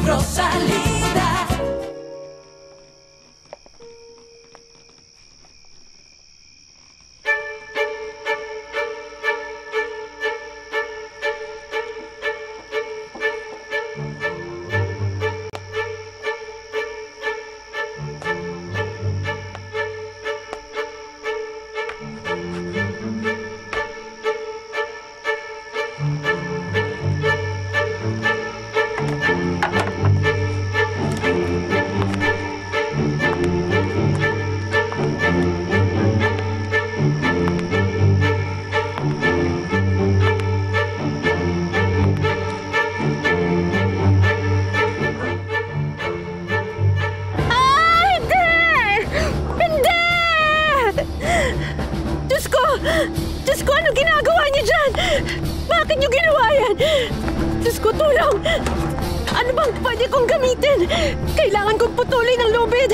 Rosalinda. Diyos ko, ano ginagawa niyo dyan? Bakit niyo ginawa yan? Diyos ko, tulong! Ano bang pwede kong gamitin? Kailangan kong putulin ang lubid!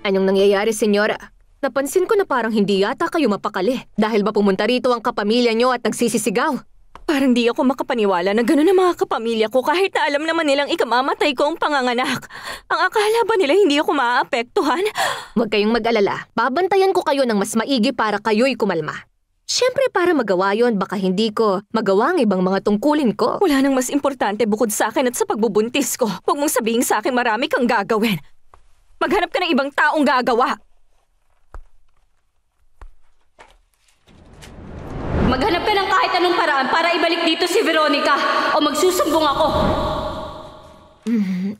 Anong nangyayari, senyora? Napansin ko na parang hindi yata kayo mapakali. Dahil ba pumunta rito ang kapamilya nyo at nagsisisigaw? Parang di ako makapaniwala na gano'n ang mga kapamilya ko kahit na alam naman nilang ikamamatay ko ang panganganak. Ang akala ba nila hindi ako maaapektuhan? Huwag kayong mag-alala. Babantayan ko kayo ng mas maigi para kayo'y kumalma. Siyempre para magawa yon, baka hindi ko magawa ang ibang mga tungkulin ko. Wala nang mas importante bukod sa akin at sa pagbubuntis ko. Huwag mong sabihin sa akin marami kang gagawin. Maghanap ka ng ibang taong gagawa. Maghanap ka ng kahit anong paraan para ibalik dito si Veronica o magsusumbong ako.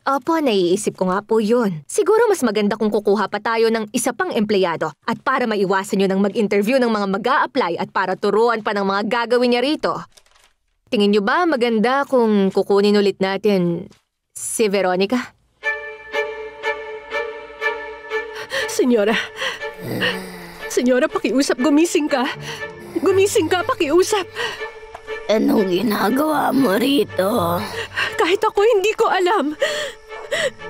Opo, naiisip ko nga po yun. Siguro mas maganda kung kukuha pa tayo ng isa pang empleyado at para maiwasan nyo ng mag-interview ng mga mag-a-apply at para turuan pa ng mga gagawin niya rito. Tingin nyo ba maganda kung kukunin ulit natin si Veronica? Senyora, pakiusap, gumising ka. Gumising ka, pakiusap. Anong ginagawa mo rito? Kahit ako, hindi ko alam.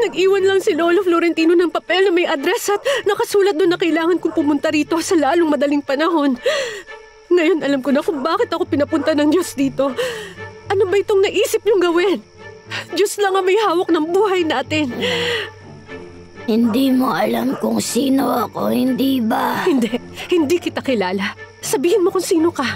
Nag-iwan lang si Lolo Florentino ng papel na may address at nakasulat doon na kailangan kong pumunta rito sa lalong madaling panahon. Ngayon, alam ko na kung bakit ako pinapunta ng Diyos dito. Ano ba itong naisip niyong gawin? Diyos lang ang may hawak ng buhay natin. Hindi mo alam kung sino ako, hindi ba? Hindi kita kilala. Sabihin mo kung sino ka.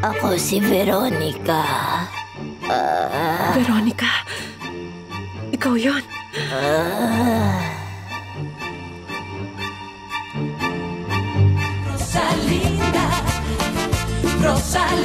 Ako si Veronica. Veronica? Ikaw yun? Rosalinda. Rosalinda.